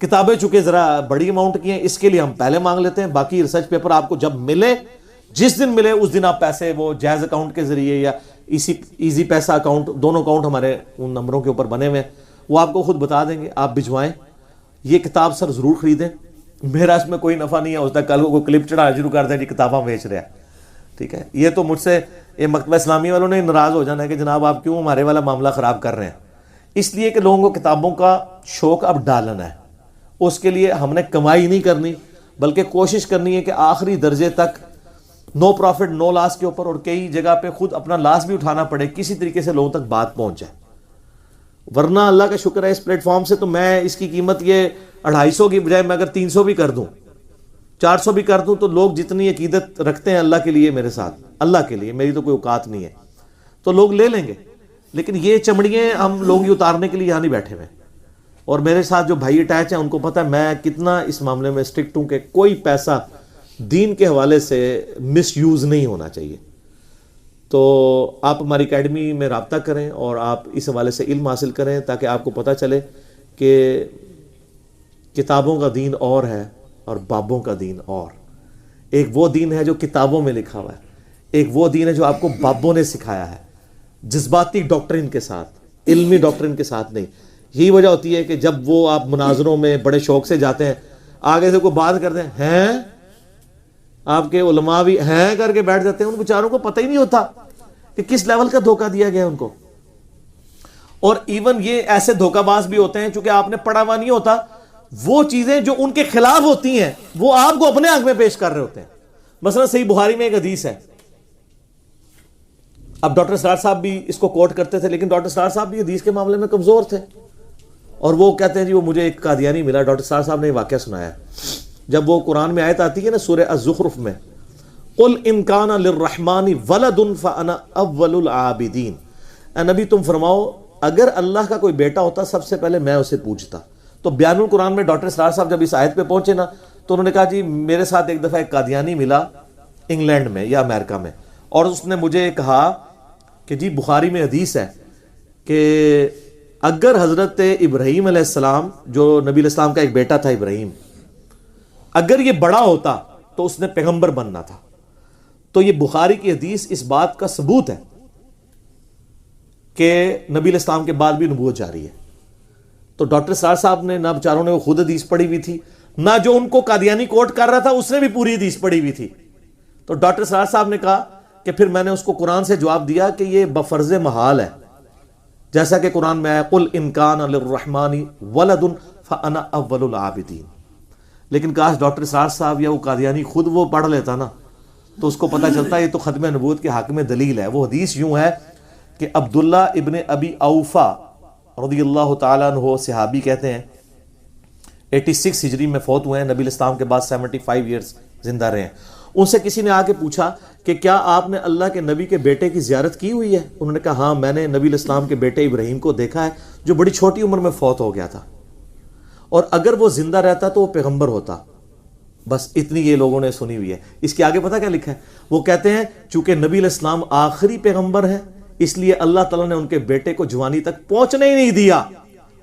کتابیں چونکہ ذرا بڑی اماؤنٹ کی ہیں، اس کے لیے ہم پہلے مانگ لیتے ہیں. باقی ریسرچ پیپر آپ کو جب ملے، جس دن ملے اس دن آپ پیسے وہ جائز اکاؤنٹ کے ذریعے یا ایزی پیسہ اکاؤنٹ، دونوں اکاؤنٹ ہمارے ان نمبروں کے اوپر بنے ہوئے ہیں، وہ آپ کو خود بتا دیں گے، آپ بھجوائیں. یہ کتاب سر ضرور خریدیں. میرا اس میں کوئی نفع نہیں ہے. اس تک کل کو کلپ چڑھانا شروع کر دیں جی کتاباں بیچ رہے ہیں، ٹھیک ہے. یہ تو مجھ سے یہ مکتبہ اسلامی والوں نے ناراض ہو جانا ہے کہ جناب آپ کیوں ہمارے والا معاملہ خراب کر رہے ہیں. اس لیے کہ لوگوں کو کتابوں کا شوق اب ڈالنا ہے. اس کے لیے ہم نے کمائی نہیں کرنی، بلکہ کوشش کرنی ہے کہ آخری درجے تک نو پروفٹ نو لاس کے اوپر، اور کئی جگہ پہ خود اپنا لاس بھی اٹھانا پڑے کسی طریقے سے لوگوں تک بات پہنچ جائے. ورنہ اللہ کا شکر ہے اس پلیٹ فارم سے تو میں اس کی قیمت یہ 250 کی بجائے میں اگر 300 بھی کر دوں 400 بھی کر دوں تو لوگ جتنی عقیدت رکھتے ہیں اللہ کے لیے میرے ساتھ، اللہ کے لیے، میری تو کوئی اوقات نہیں ہے، تو لوگ لے لیں گے. لیکن یہ چمڑیاں ہم لوگ یہ اتارنے کے لیے یہاں نہیں بیٹھے ہوئے. اور میرے ساتھ جو بھائی اٹیچ ہیں ان کو پتہ ہے میں کتنا اس معاملے میں اسٹرکٹ ہوں کہ کوئی پیسہ دین کے حوالے سے مس یوز نہیں ہونا چاہیے. تو آپ ہماری اکیڈمی میں رابطہ کریں اور آپ اس حوالے سے علم حاصل کریں تاکہ آپ کو پتہ چلے کہ کتابوں کا دین اور ہے اور بابوں کا دین اور. ایک وہ دین ہے جو کتابوں میں لکھا ہوا ہے، ایک وہ دین ہے جو آپ کو بابوں نے سکھایا ہے، جذباتی ڈاکٹرن کے ساتھ، علمی ڈاکٹرن کے ساتھ نہیں. یہی وجہ ہوتی ہے کہ جب وہ آپ مناظروں میں بڑے شوق سے جاتے ہیں، آگے سے کوئی بات کرتے ہیں آپ کے علماء بھی ہیں کر کے بیٹھ جاتے ہیں، ان بیچاروں کو پتہ ہی نہیں ہوتا کہ کس لیول کا دھوکہ دیا گیا ان کو. اور ایون یہ ایسے دھوکہ باز بھی ہوتے ہیں چونکہ آپ نے پڑھا ہوا نہیں ہوتا، وہ چیزیں جو ان کے خلاف ہوتی ہیں وہ آپ کو اپنے آنکھ میں پیش کر رہے ہوتے ہیں. مثلا صحیح بخاری میں ایک حدیث ہے، اب ڈاکٹر سرار صاحب بھی اس کو کوٹ کرتے تھے لیکن ڈاکٹر سرار صاحب بھی حدیث کے معاملے میں کمزور تھے، اور وہ کہتے ہیں جی وہ مجھے ایک قادیانی ملا. ڈاکٹر سرار صاحب نے یہ واقعہ سنایا جب وہ قرآن میں آیت آتی ہے نا سورہ الزخرف میں، قل ان کان للرحمن ولد فانا اول العابدین، اے نبی تم فرماؤ اگر اللہ کا کوئی بیٹا ہوتا سب سے پہلے میں اسے پوجتا. تو بیان القرآن میں ڈاکٹر سرار صاحب جب اس آیت پہ پہنچے نا تو انہوں نے کہا جی میرے ساتھ ایک دفعہ ایک قادیانی ملا انگلینڈ میں یا امریکہ میں، اور اس نے مجھے کہا کہ جی بخاری میں حدیث ہے کہ اگر حضرت ابراہیم علیہ السلام جو نبی علیہ السلام کا ایک بیٹا تھا ابراہیم، اگر یہ بڑا ہوتا تو اس نے پیغمبر بننا تھا. تو یہ بخاری کی حدیث اس بات کا ثبوت ہے کہ نبی علیہ السلام کے بعد بھی نبوت جاری ہے. تو ڈاکٹر سرار صاحب نے نہ بیچاروں نے وہ خود حدیث پڑھی ہوئی تھی، نہ جو ان کو قادیانی کوٹ کر رہا تھا اس نے بھی پوری حدیث پڑھی ہوئی تھی. تو ڈاکٹر سرار صاحب نے کہا کہ پھر میں نے اس کو قرآن سے جواب دیا کہ یہ بفرض محال ہے، جیسا کہ قرآن میں ہے قل ان کان للرحمن ولد فانا اول العابدین. لیکن کاش ڈاکٹر سرار صاحب یا وہ قادیانی خود وہ پڑھ لیتا نا تو اس کو پتہ چلتا یہ تو ختم نبوت کے حق میں دلیل ہے. وہ حدیث یوں ہے کہ عبداللہ ابن ابی اوفا رضی اللہ تعالیٰ عنہ صحابی کہتے ہیں 86 ہجری میں فوت ہوئے ہیں، نبی الاسلام کے بعد 75 ایئرز زندہ رہے ہیں. ان سے کسی نے آ کے پوچھا کہ کیا آپ نے اللہ کے نبی کے بیٹے کی زیارت کی ہوئی ہے؟ انہوں نے کہا ہاں میں نے نبی الاسلام کے بیٹے ابراہیم کو دیکھا ہے جو بڑی چھوٹی عمر میں فوت ہو گیا تھا، اور اگر وہ زندہ رہتا تو وہ پیغمبر ہوتا. بس اتنی یہ لوگوں نے سنی ہوئی ہے. اس کے آگے پتہ کیا لکھا ہے؟ وہ کہتے ہیں چونکہ نبی علیہ السلام آخری پیغمبر ہے اس لیے اللہ تعالیٰ نے ان کے بیٹے کو جوانی تک پہنچنے ہی نہیں دیا،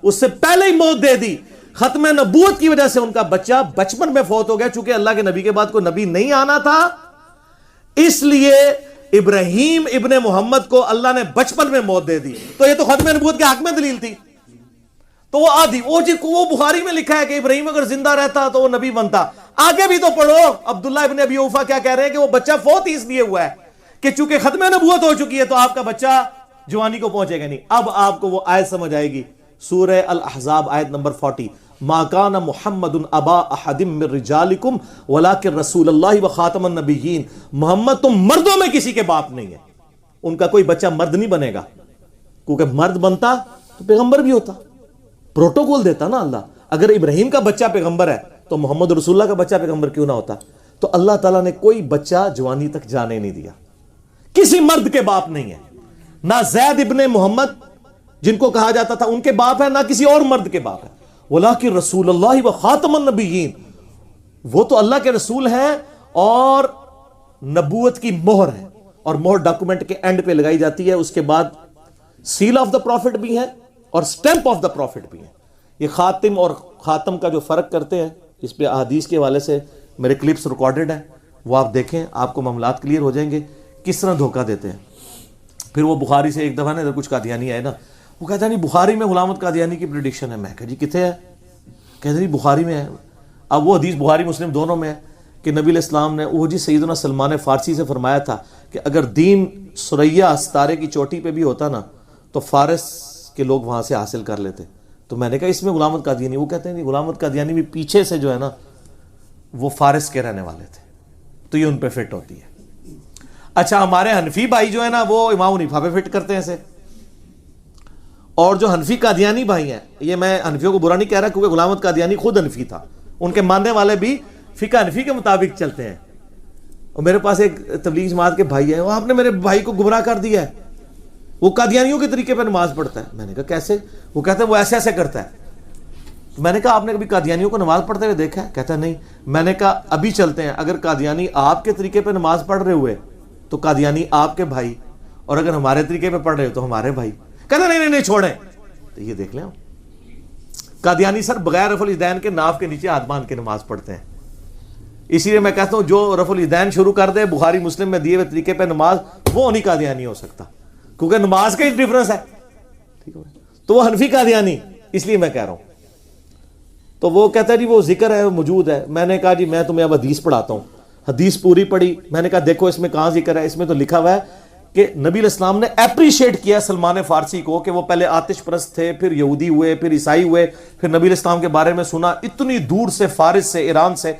اس سے پہلے ہی موت دے دی. ختم نبوت کی وجہ سے ان کا بچہ بچپن میں فوت ہو گیا، چونکہ اللہ کے نبی کے بعد کوئی نبی نہیں آنا تھا، اس لیے ابراہیم ابن محمد کو اللہ نے بچپن میں موت دے دی. تو یہ تو ختم نبوت کے حق میں دلیل تھی. تو وہ آدھی وہ بخاری میں لکھا ہے کہ ابراہیم اگر زندہ رہتا تو وہ نبی بنتا. آگے بھی تو پڑھو عبداللہ ابن ابی اوفا کیا کہہ رہے ہیں کہ وہ بچہ فوت اس لیے ہوا ہے کہ چونکہ ختم نبوت ہو چکی ہے تو آپ کا بچہ جوانی کو پہنچے گا نہیں. اب آپ کو وہ آیت سمجھ آئے گی، سورہ الاحزاب آیت نمبر 40، ما کان محمد ابا احد من رجالکم ولکن رسول اللہ وخاتم النبیین. محمد تم مردوں میں کسی کے باپ نہیں ہے. ان کا کوئی بچہ مرد نہیں بنے گا، کیونکہ مرد بنتا تو پیغمبر بھی ہوتا، پروٹوکول دیتا نا اللہ. اگر ابراہیم کا بچہ پیغمبر ہے تو محمد رسول اللہ کا بچہ پیغمبر کیوں نہ ہوتا؟ تو اللہ تعالیٰ نے کوئی بچہ جوانی تک جانے نہیں دیا، کسی مرد کے باپ نہیں ہے. نہ زید ابن محمد جن کو کہا جاتا تھا ان کے باپ ہے، نہ کسی اور مرد کے باپ ہے. وَلَٰكِن رسول اللہ وخاتم النبیین، وہ تو اللہ کے رسول ہیں اور نبوت کی مہر ہے، اور مہر ڈاکومنٹ کے اینڈ پہ لگائی جاتی ہے، اس کے بعد سیل آف دا پروفٹ بھی ہے اور سٹیمپ آف دا پروفٹ بھی ہے. یہ خاتم اور خاتم کا جو فرق کرتے ہیں اس پہ احادیث کے حوالے سے میرے کلپس ریکارڈڈ ہیں، وہ آپ دیکھیں، آپ کو معاملات کلیئر ہو جائیں گے کس طرح دھوکہ دیتے ہیں. پھر وہ بخاری سے ایک دفعہ نا کچھ قادیانی آئے نا، وہ کہتا ہے نہیں بخاری میں غلامت قادیانی کی پریڈکشن ہے. میں کہا جی کتنے ہے؟ کہتے نہیں بخاری میں ہے. اب وہ حدیث بخاری مسلم دونوں میں ہے کہ نبی علیہ السلام نے وہ جی سیدنا سلمان فارسی سے فرمایا تھا کہ اگر دین ثریا ستارے کی چوٹی پہ بھی ہوتا نا تو فارس کے لوگ وہاں سے حاصل کر لیتے. تو میں نے کہا اس میں غلامت قادیانی، وہ کہتے ہیں نہیں غلامت قادیانی بھی پیچھے سے جو ہے نا وہ فارس کے رہنے والے تھے، تو یہ ان پہ فٹ ہوتی ہے. اچھا ہمارے حنفی بھائی جو ہے نا وہ امام حنیفہ پہ فٹ کرتے ہیں اسے, اور جو حنفی قادیانی بھائی ہیں, یہ میں حنفیوں کو برا نہیں کہہ رہا کیونکہ غلام احمد قادیانی خود حنفی تھا, ان کے ماننے والے بھی فقہ حنفی کے مطابق چلتے ہیں. اور میرے پاس ایک تبلیغ جماعت کے بھائی ہیں, وہ آپ نے میرے بھائی کو گمراہ کر دیا ہے, وہ قادیانیوں کے طریقے پہ نماز پڑھتا ہے. میں نے کہا کیسے؟ وہ کہتے ہیں وہ ایسے ایسے کرتا ہے. میں نے کہا آپ نے کبھی قادیانیوں کو نماز پڑھتے ہوئے دیکھا ہے؟ کہتا ہے نہیں. میں نے کہا ابھی چلتے ہیں, اگر قادیانی آپ کے طریقے پہ نماز پڑھ رہے ہوئے تو قادیانی آپ کے بھائی, اور اگر ہمارے طریقے پہ پڑھ رہے ہو تو ہمارے بھائی. کہتا نہیں چھوڑیں. تو یہ دیکھ لیں, قادیانی سر بغیر رفع الیدین کے ناف کے نیچے ہاتھ باندھ کے نماز پڑھتے ہیں. اسی لیے میں کہتا ہوں جو رفع الیدین شروع کر دے بخاری مسلم میں دیے ہوئے طریقے پہ نماز, وہ نہیں قادیانی ہو سکتا, کیونکہ نماز کا ہی ڈفرنس ہے. تو وہ حنفی قادیانی, اس لیے میں کہہ رہا ہوں. تو وہ کہتا ہے جی وہ ذکر ہے, موجود ہے. میں نے کہا جی میں تمہیں اب حدیث پڑھاتا ہوں. حدیث پوری پڑھی. میں نے کہا دیکھو اس میں کہاں ذکر ہے. اس میں تو لکھا ہوا ہے کہ نبی علیہ السلام نے اپریشیٹ کیا سلمان فارسی کو کہ وہ پہلے آتش پرست تھے, پھر یہودی ہوئے, پھر عیسائی ہوئے, پھر نبی علیہ السلام کے بارے میں سنا, اتنی دور سے فارس سے ایران سے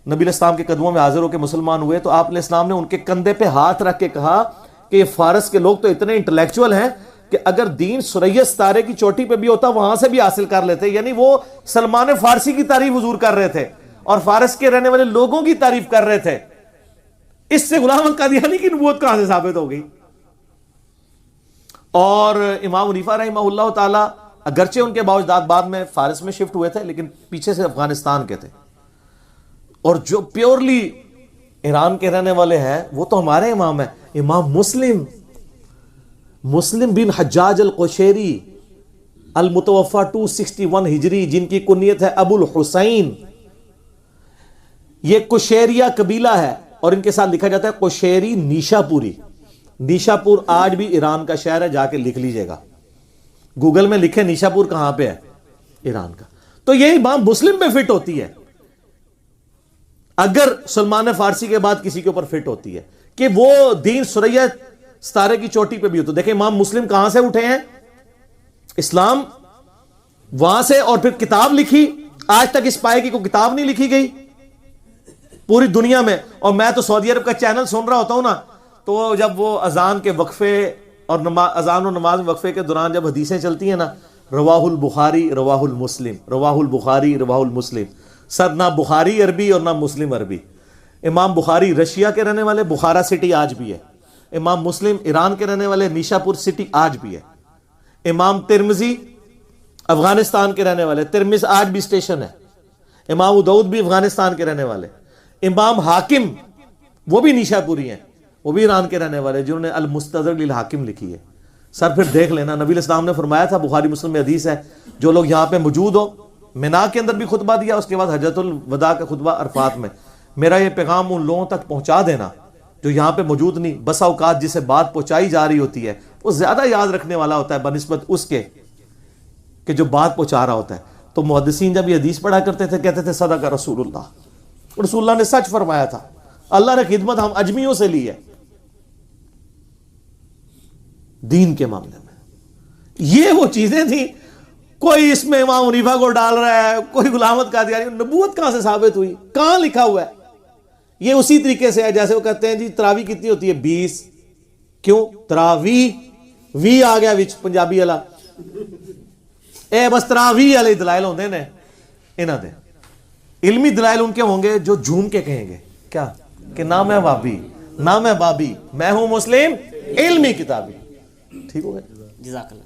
نبی علیہ السلام کے قدموں میں حاضر ہو کے مسلمان ہوئے. تو آپ علیہ السلام نے ان کے کندھے پہ ہاتھ رکھ کے کہا کہ یہ فارس کے لوگ تو اتنے انٹلیکچوئل ہیں کہ اگر دین سریا ستارے کی چوٹی پہ بھی ہوتا وہاں سے بھی حاصل کر لیتے. یعنی وہ سلمان فارسی کی تعریف حضور کر رہے تھے اور فارس کے رہنے والے لوگوں کی تعریف کر رہے تھے. اس سے غلام احمد قادیانی کی نبوت کہاں سے ثابت ہو گئی؟ اور امام حنیفہ رحمہ اللہ تعالی اگرچہ ان کے باوجداد بعد میں فارس میں شفٹ ہوئے تھے, لیکن پیچھے سے افغانستان کے تھے. اور جو پیورلی ایران کے رہنے والے ہیں وہ تو ہمارے امام ہیں, امام مسلم بن حجاج القشیری المتوفا 261 ہجری, جن کی کنیت ہے ابو الحسین. یہ قشیریہ قبیلہ ہے اور ان کے ساتھ لکھا جاتا ہے قشیری نیشا پوری. نیشا پور آج بھی ایران کا شہر ہے, جا کے لکھ لیجئے گا, گوگل میں لکھے نیشا پور کہاں پہ ہے, ایران کا. تو یہ امام مسلم پہ فٹ ہوتی ہے اگر سلمان فارسی کے بعد کسی کے اوپر فٹ ہوتی ہے کہ وہ دین سریا ستارے کی چوٹی پہ بھی ہو. تو دیکھیں امام مسلم کہاں سے اٹھے ہیں, اسلام وہاں سے, اور پھر کتاب لکھی. آج تک اس پائے کی کوئی کتاب نہیں لکھی گئی پوری دنیا میں. اور میں تو سعودی عرب کا چینل سن رہا ہوتا ہوں نا, تو جب وہ اذان کے وقفے اور اذان و نماز وقفے کے دوران جب حدیثیں چلتی ہیں نا, رواہ البخاری رواہ المسلم, رواہ البخاری رواہ المسلم. سر نہ بخاری عربی اور نہ مسلم عربی. امام بخاری رشیا کے رہنے والے, بخارا سٹی آج بھی ہے. امام مسلم ایران کے رہنے والے, نیشا پور سٹی آج بھی ہے. امام ترمذی افغانستان کے رہنے والے, ترمذ آج بھی اسٹیشن ہے. امام ابو داؤد بھی افغانستان کے رہنے والے. امام حاکم وہ بھی نیشا پوری ہیں, وہ بھی ایران کے رہنے والے, جنہوں نے المستدرک للحاکم لکھی ہے. سر پھر دیکھ لینا, نبی علیہ السلام نے فرمایا تھا, بخاری مسلم میں حدیث ہے, جو لوگ یہاں پہ موجود ہو, منا کے اندر بھی خطبہ دیا, اس کے بعد حجۃ الوداع کا خطبہ عرفات میں, میرا یہ پیغام ان لوگوں تک پہنچا دینا جو یہاں پہ موجود نہیں. بسا اوقات جسے بات پہنچائی جا رہی ہوتی ہے وہ زیادہ یاد رکھنے والا ہوتا ہے بنسبت اس کے کہ جو بات پہنچا رہا ہوتا ہے. تو محدثین جب یہ حدیث پڑھا کرتے تھے کہتے تھے صدق رسول اللہ, رسول اللہ نے سچ فرمایا تھا, اللہ نے خدمت ہم اجمیوں سے لی ہے دین کے معاملے میں. یہ وہ چیزیں تھیں. کوئی اس میں امام حنیفہ کو ڈال رہا ہے, کوئی غلام احمد قادیانی. نبوت کہاں سے ثابت ہوئی, کہاں لکھا ہوا ہے؟ یہ اسی طریقے سے ہے جیسے وہ کہتے ہیں جی تراویح کتنی ہوتی ہے, 20. کیوں تراویح, وی آ گیا وچ پنجابی والا, اے بس تراویح والے دلائل ہوندے نے انہاں دے. علمی دلائل ان کے ہوں گے جو جھوم کے کہیں گے کیا کہ نہ میں وابی نہ میں بابی, میں ہوں مسلم علمی کتابی. ٹھیک ہو گیا, جزاک اللہ.